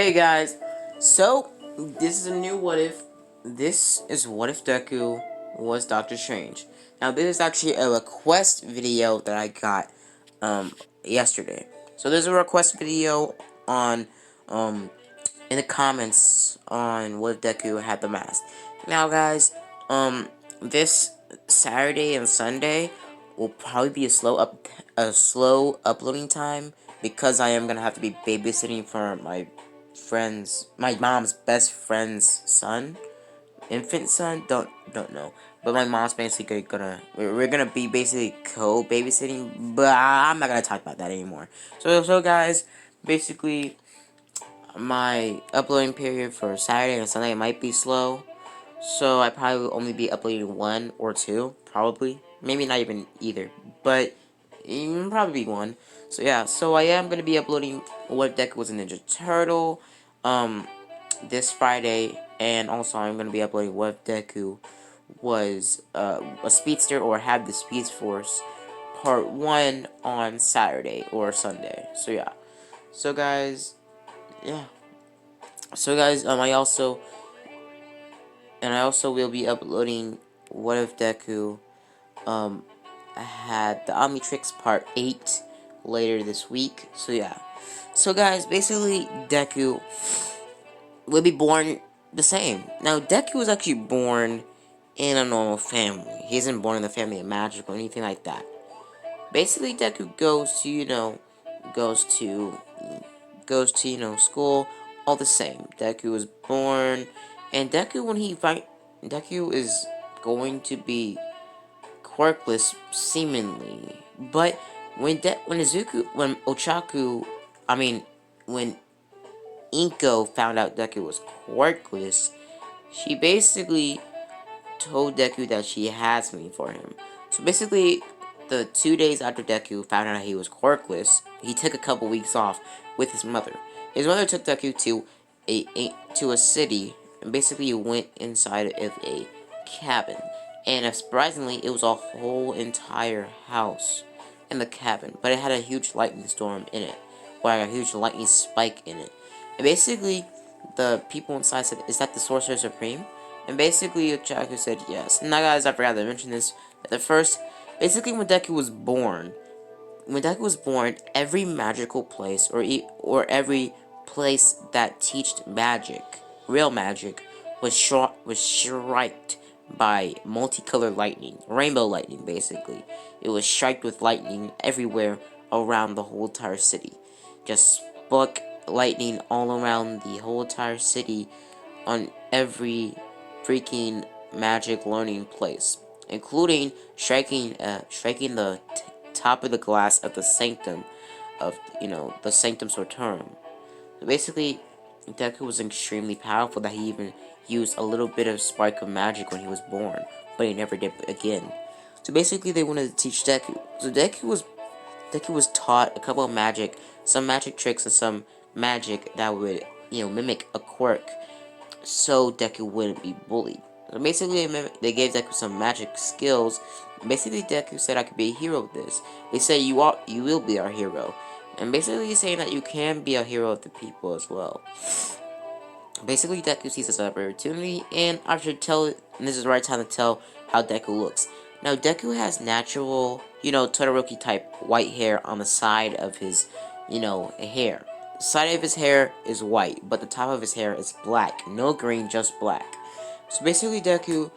Hey guys, so this is a new what if. This is what if Deku was Doctor Strange. Now this is actually a request video that I got yesterday. So there's a request video on in the comments on what if Deku had the mask. Now guys, this Saturday and Sunday will probably be a slow uploading time because I am gonna have to be babysitting for my mom's best friend's son, infant son. Don't know, but my mom's basically we're gonna be basically co-babysitting, but I'm not gonna talk about that anymore. So guys, basically my uploading period for Saturday and Sunday might be slow. So I probably will only be uploading one or two, probably. Maybe not even either, but probably one. So yeah, so I am gonna be uploading What Deku was a Ninja Turtle, this Friday, and also I'm gonna be uploading What Deku was a speedster or had the Speed Force Part 1 on Saturday or Sunday. So yeah. So guys, yeah. So guys, I also will be uploading What If Deku had the Omnitrix Part 8 later this week. So yeah. So guys, basically Deku will be born the same. Now Deku was actually born in a normal family. He isn't born in the family of magic or anything like that. Basically Deku goes to school all the same. Deku was born, and Deku is going to be quirkless seemingly, but when Ochaku, I mean when Inko found out Deku was quirkless, she basically told Deku that she had something for him. So basically, the 2 days after Deku found out he was quirkless, he took a couple weeks off with his mother. His mother took Deku to a city and basically went inside of a cabin. And surprisingly, it was a whole entire house in the cabin, but it had a huge lightning storm in it, or a huge lightning spike in it. And basically, the people inside said, "Is that the Sorcerer Supreme?" And basically, Chaku said yes. Now, guys, I forgot to mention this. Basically, when Deku was born, every magical place or every place that teached magic, real magic, was striked by multicolored lightning, rainbow lightning, basically. It was striked with lightning everywhere around the whole entire city. Just spark lightning all around the whole entire city on every freaking magic learning place, including striking the top of the glass of the sanctum of the Sanctum Sortorum. So basically, Deku was extremely powerful that he even used a little bit of spark of magic when he was born, but he never did again. So basically, they wanted to teach Deku. So Deku was taught a couple of some magic tricks and some magic that would mimic a quirk, so Deku wouldn't be bullied. So basically, they gave Deku some magic skills. Basically, Deku said, "I could be a hero with this." They say, "You will be our hero," and basically he's saying that you can be a hero of the people as well. Basically, Deku sees this as an opportunity, and I should tell it. And this is the right time to tell how Deku looks. Now, Deku has natural, Todoroki type white hair on the side of his, hair. The side of his hair is white, but the top of his hair is black. No green, just black. So basically, Deku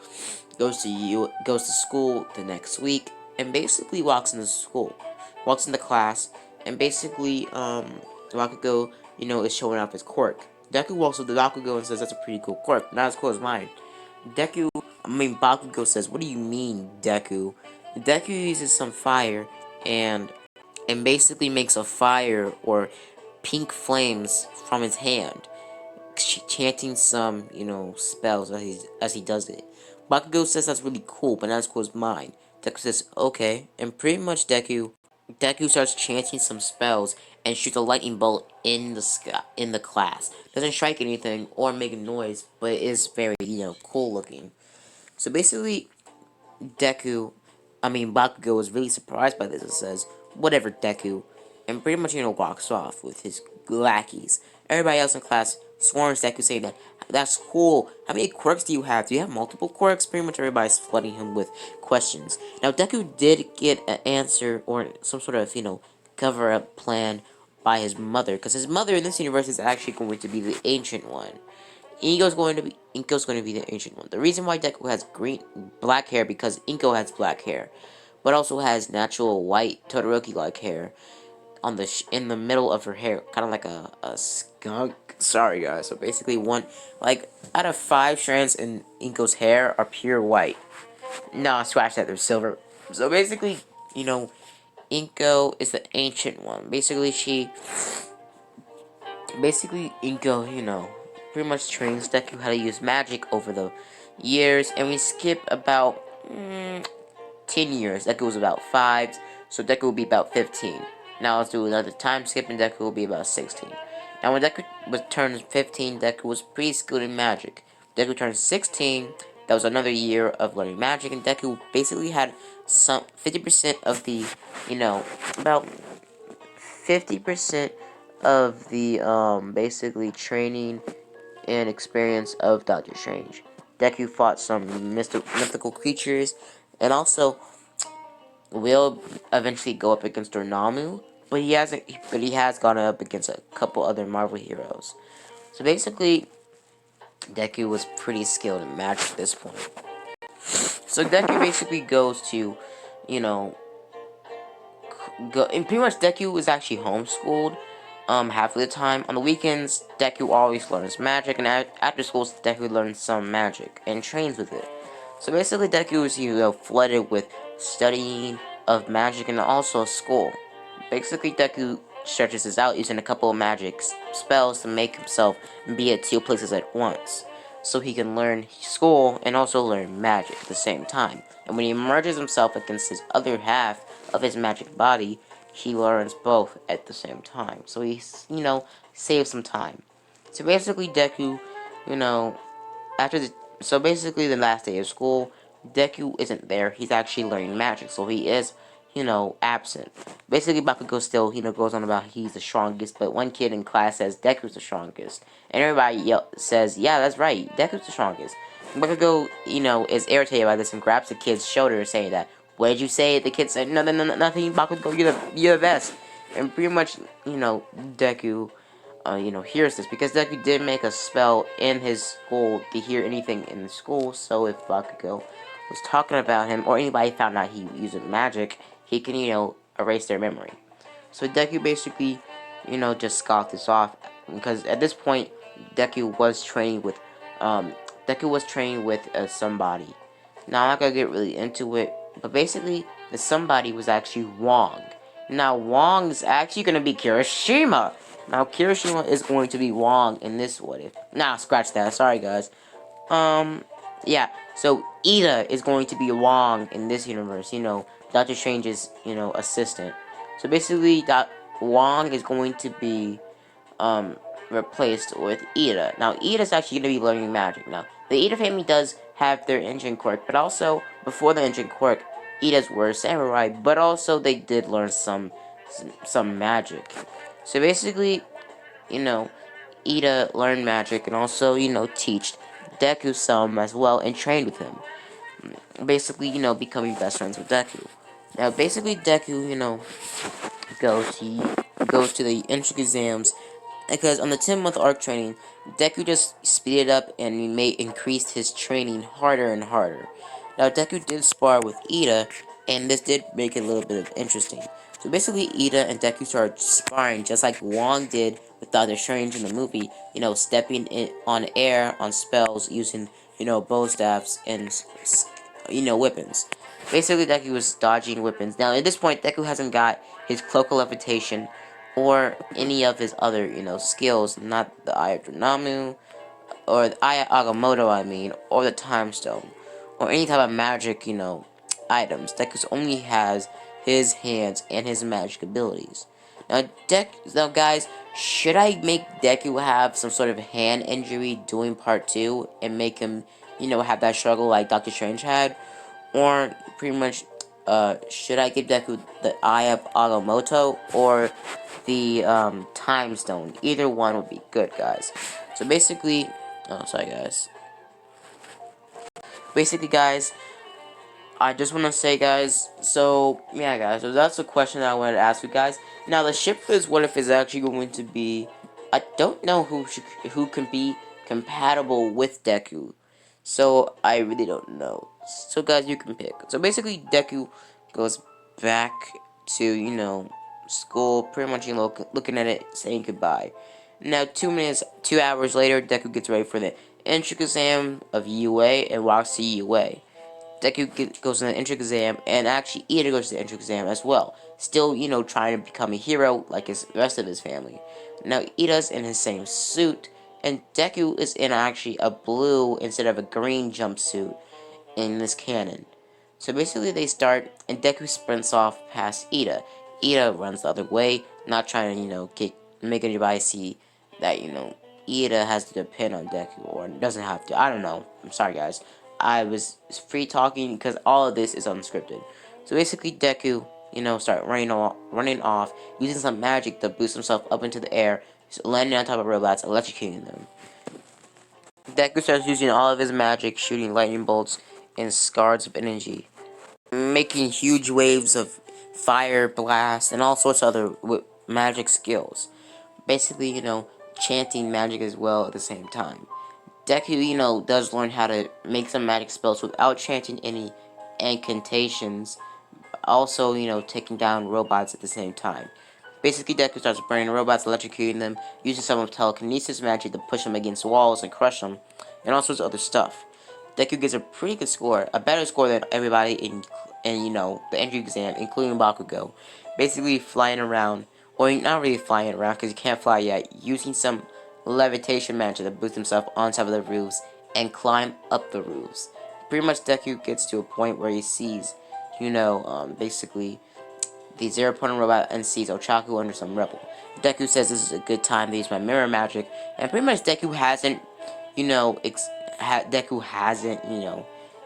goes to school the next week, and basically walks into class, and basically, Bakugo, is showing off his quirk. Deku walks up to Bakugo and says, "That's a pretty cool quirk, not as cool as mine." Bakugo says, "What do you mean, Deku?" Deku uses some fire, and basically makes a fire or pink flames from his hand, chanting some, spells as he does it. Bakugo says that's really cool, but not as cool as mine. Deku says, "Okay," and pretty much Deku starts chanting some spells and shoots a lightning bolt in the sky, in the class. Doesn't strike anything or make a noise, but it is very, cool looking. So basically, Bakugo was really surprised by this and says, "Whatever, Deku. and pretty much, walks off with his lackeys. Everybody else in class swarms Deku saying that, that's cool. How many quirks do you have? Do you have multiple quirks? Pretty much everybody's flooding him with questions. Now, Deku did get an answer or some sort of, cover-up plan by his mother, because his mother in this universe is actually going to be the Ancient One. Inko's going to be the Ancient One. The reason why Deku has black hair, because Inko has black hair, but also has natural white Todoroki-like hair on in the middle of her hair, kind of like a skunk. Sorry guys. So basically, out of 5 strands in Inko's hair are pure white. No, scratch that. They're silver. So basically, Inko is the Ancient One. Basically, Inko, pretty much trains Deku how to use magic over the years, and we skip about 10 years. Deku was about 5, so Deku will be about 15. Now let's do another time skip, and Deku will be about 16. Now when Deku turned 15, Deku was pretty skilled in magic. Deku turned 16, that was another year of learning magic, and Deku basically had some 50% of the, about 50% of the, basically training and experience of Doctor Strange. Deku fought some mythical creatures, and also will eventually go up against Dormammu, but he hasn't. But he has gone up against a couple other Marvel heroes. So basically, Deku was pretty skilled in magic at this point. So Deku basically goes to, you know, and pretty much Deku is actually homeschooled. Half of the time. On the weekends, Deku always learns magic, and after school, Deku learns some magic and trains with it. So basically, Deku is, flooded with studying of magic and also school. Basically, Deku stretches this out using a couple of magic spells to make himself be at 2 places at once. So he can learn school and also learn magic at the same time. And when he merges himself against his other half of his magic body, he learns both at the same time. So he, saves some time. So basically, Deku, you know, after the so basically the last day of school, Deku isn't there. He's actually learning magic, so he is, absent. Basically, Bakugo still, goes on about he's the strongest, but one kid in class says Deku's the strongest, and everybody says, yeah, that's right, Deku's the strongest. Bakugo, is irritated by this and grabs the kid's shoulder, saying that, what did you say? The kid said, no, nothing, Bakugo, you're the best. And pretty much, Deku hears this, because Deku did make a spell in his school to hear anything in the school, so if Bakugo was talking about him, or anybody found out he used magic, he can, erase their memory. So Deku basically, just scoffed this off, because at this point, Deku was training with, somebody. Now, I'm not gonna get really into it, but basically, the somebody was actually Wong. Now, Wong is actually gonna be Kirishima. Now, Kirishima is going to be Wong in this What If. Nah, scratch that. Sorry, guys. Yeah. So, Ida is going to be Wong in this universe. Doctor Strange's, assistant. So, basically, Wong is going to be, replaced with Ida. Now, Ida's actually going to be learning magic. Now, the Ida family does have their engine quirk, but also, before the engine quirk, Ida's were samurai, but also they did learn some magic. So basically, Ida learned magic and also, teach Deku some as well and trained with him. Basically, becoming best friends with Deku. Now, basically, Deku, goes to the entrance exams, because on the 10-month arc training, Deku just speeded up and he increased his training harder and harder. Now, Deku did spar with Ida, and this did make it a little bit of interesting. So basically, Ida and Deku started sparring just like Wong did with Doctor Strange in the movie, stepping on air on spells using, bow staffs and, weapons. Basically, Deku was dodging weapons. Now, at this point, Deku hasn't got his Cloak of Levitation or any of his other, skills, not the Eye of Dormammu, or the Eye of Agamotto, or the Time Stone, or any type of magic, items. Deku only has his hands and his magic abilities. Now, guys, should I make Deku have some sort of hand injury doing part 2 and make him, have that struggle like Doctor Strange had? Or pretty much should I give Deku the Eye of Agamotto or the Time Stone? Either one would be good, guys. So basically, oh sorry guys. Basically, guys, I just want to say, guys, so, yeah, guys, so that's the question that I wanted to ask you guys. Now, the ship is what if is actually going to be, I don't know who can be compatible with Deku, so I really don't know. So, guys, you can pick. So, basically, Deku goes back to, school, pretty much, looking at it, saying goodbye. Now, 2 hours later, Deku gets ready for the entrance exam of UA and walks to UA. Deku goes to the entrance exam, and actually Ida goes to the entrance exam as well. Still, trying to become a hero like the rest of his family. Now, Ida's in his same suit, and Deku is in actually a blue instead of a green jumpsuit in this canon. So basically they start, and Deku sprints off past Ida. Ida runs the other way, not trying to, make anybody see that, Ida has to depend on Deku, or doesn't have to. I don't know. I'm sorry, guys. I was free talking because all of this is unscripted. So basically Deku, start running off, using some magic to boost himself up into the air, landing on top of robots, electrocuting them. Deku starts using all of his magic, shooting lightning bolts and scars of energy, making huge waves of fire, blast, and all sorts of other magic skills. Basically, chanting magic as well at the same time. Deku, does learn how to make some magic spells without chanting any incantations. Also, taking down robots at the same time. Basically, Deku starts burning robots, electrocuting them, using some of telekinesis magic to push them against walls and crush them, and all sorts of other stuff. Deku gets a pretty good score, a better score than everybody in the entry exam, including Bakugo. Basically, flying around, or not really flying around because he can't fly yet, using some levitation magic to boost himself on top of the roofs and climb up the roofs. Pretty much, Deku gets to a point where he sees, basically the zero-point robot and sees Ochaku under some rubble. Deku says this is a good time to use my mirror magic, and pretty much Deku hasn't,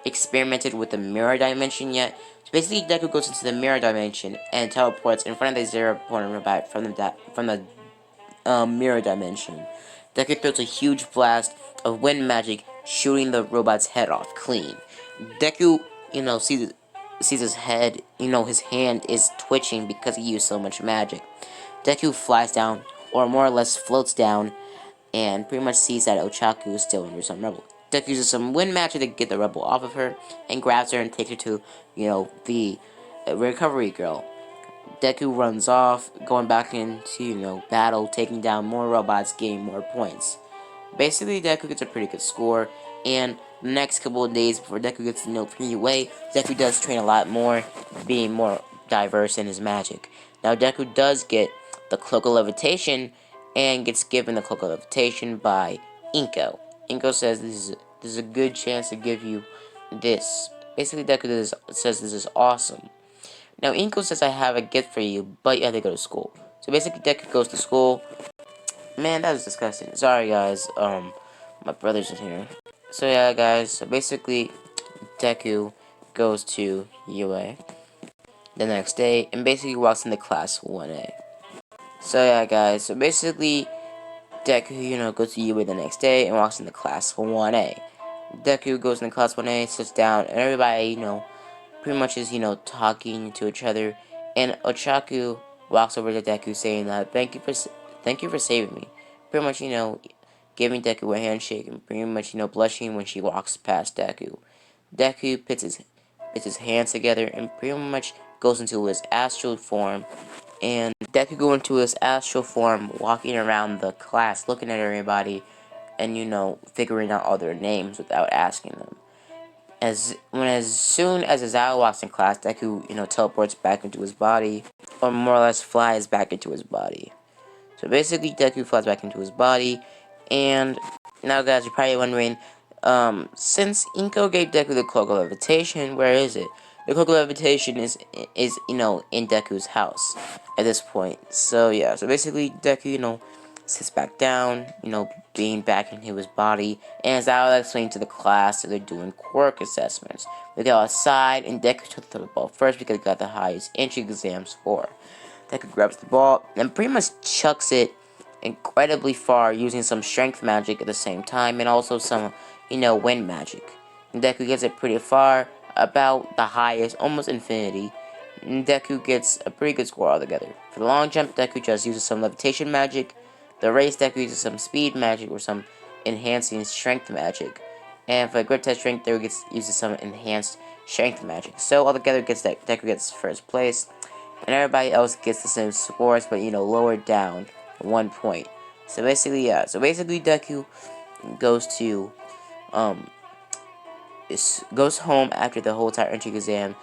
experimented with the mirror dimension yet. So basically, Deku goes into the mirror dimension and teleports in front of the zero-point robot from the mirror dimension. Deku throws a huge blast of wind magic, shooting the robot's head off clean. Deku, sees his head, his hand is twitching because he used so much magic. Deku flies down, or more or less floats down, and pretty much sees that Ochaku is still under some rubble. Deku uses some wind magic to get the rubble off of her, and grabs her and takes her to, the recovery girl. Deku runs off, going back into, battle, taking down more robots, gaining more points. Basically, Deku gets a pretty good score, and the next couple of days before Deku gets to know UA, Deku does train a lot more, being more diverse in his magic. Now, Deku does get the Cloak of Levitation, and gets given the Cloak of Levitation by Inko. Inko says this is a good chance to give you this. Basically, Deku says this is awesome. Now, Inko says I have a gift for you, but you have to go to school. So basically, Deku goes to school. Man, that was disgusting. Sorry, guys. My brother's in here. So yeah, guys. So basically, Deku goes to UA the next day and basically walks into class 1A. So yeah, guys. So basically, Deku, goes to UA the next day and walks into class 1A. Deku goes into class 1A, sits down, and everybody, pretty much is, talking to each other. And Ochaku walks over to Deku saying that thank you for saving me. Pretty much, giving Deku a handshake and pretty much, blushing when she walks past Deku. Deku puts his hands together and pretty much goes into his astral form. And Deku goes into his astral form, walking around the class, looking at everybody, and figuring out all their names without asking them. As soon as Izawa walks in class, Deku, teleports back into his body, or more or less flies back into his body. So basically, Deku flies back into his body, and now, guys, you're probably wondering, since Inko gave Deku the Cloak of Levitation, where is it? The Cloak of Levitation is in Deku's house at this point. So yeah, so basically, Deku, sits back down, being back into his body, and as I was explaining to the class, that they're doing quirk assessments. They go outside, and Deku took the ball first because he got the highest entry exam score. Deku grabs the ball and pretty much chucks it incredibly far using some strength magic at the same time and also some, wind magic. And Deku gets it pretty far, about the highest, almost infinity. And Deku gets a pretty good score altogether. For the long jump, Deku just uses some levitation magic. The race, Deku uses some speed magic or some enhancing strength magic. And for the grip test strength, Deku uses some enhanced strength magic. So altogether, Deku gets first place, and everybody else gets the same scores, but lowered down 1 point. So basically, yeah. So basically, Deku goes to goes home after the whole entire entry exam.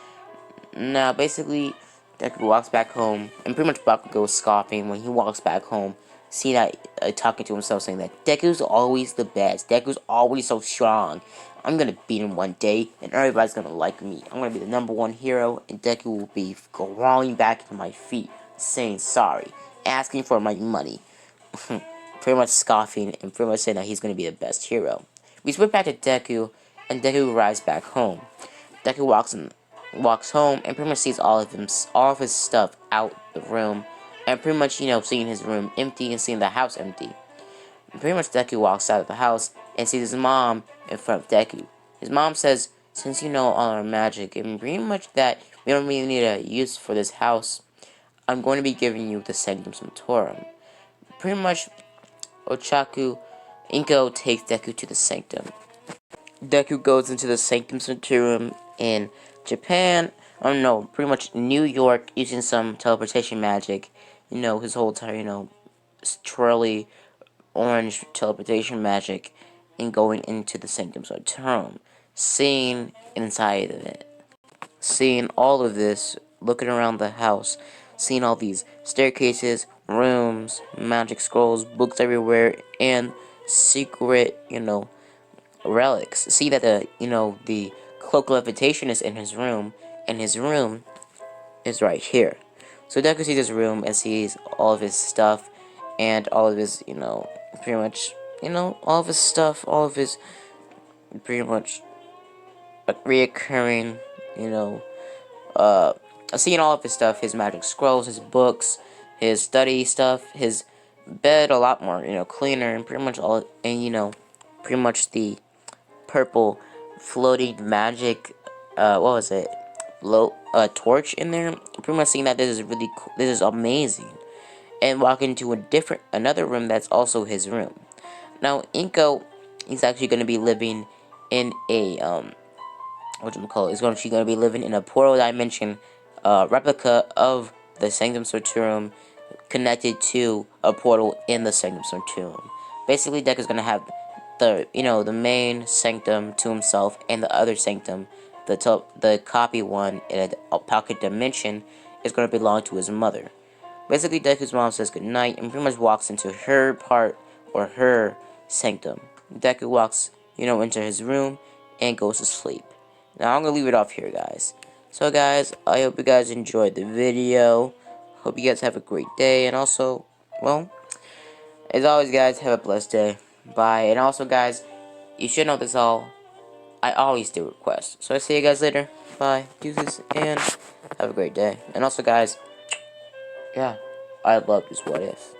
Now, basically, Deku walks back home, and pretty much Bakugo goes scoffing when he walks back home, seeing that, talking to himself, saying that Deku's always the best. Deku's always so strong. I'm gonna beat him one day, and everybody's gonna like me. I'm gonna be the #1 hero, and Deku will be crawling back to my feet, saying sorry, asking for my money. Pretty much scoffing, and pretty much saying that he's gonna be the best hero. We switch back to Deku, and Deku arrives back home. Deku walks home and pretty much sees all of his stuff out the room, and pretty much seeing his room empty and seeing the house empty. And pretty much Deku walks out of the house and sees his mom in front of Deku. His mom says, "Since you know all our magic and pretty much that we don't really need a use for this house, I'm going to be giving you the Sanctum Sanctorum." Pretty much Ochaku Inko takes Deku to the Sanctum. Deku goes into the Sanctum Sanctorum in Japan. Oh no, pretty much New York, using some teleportation magic. His whole entire, twirly orange teleportation magic, and going into the Sanctum Sanctorum. Seeing inside of it. Seeing all of this, looking around the house, seeing all these staircases, rooms, magic scrolls, books everywhere, and secret, relics. See that the cloak levitation is in his room, and his room is right here. So Deku sees his room and sees all of his stuff, and all of his, pretty much, all of his stuff, all of his, pretty much, reoccurring, seeing all of his stuff, his magic scrolls, his books, his study stuff, his bed a lot more, cleaner, and pretty much all, and pretty much the purple floating magic, what was it, torch in there. Pretty much seeing that this is really cool, this is amazing, and walk into another room that's also his room. Now Inko, he's actually going to be living in a he's actually going to be living in a portal dimension, replica of the Sanctum Sanctorum, connected to a portal in the Sanctum Sanctorum. Basically, Deku is going to have the main sanctum to himself, and the other sanctum, the copy one in a pocket dimension, is going to belong to his mother. Basically, Deku's mom says goodnight and pretty much walks into her part, or her sanctum. Deku walks, into his room and goes to sleep. Now, I'm going to leave it off here, guys. So, guys, I hope you guys enjoyed the video. Hope you guys have a great day, and also, well, as always, guys, have a blessed day. Bye. And also, guys, you should know this all. I always do requests. So I see you guys later. Bye. Deuces, and have a great day. And also, guys, yeah, I love this What If.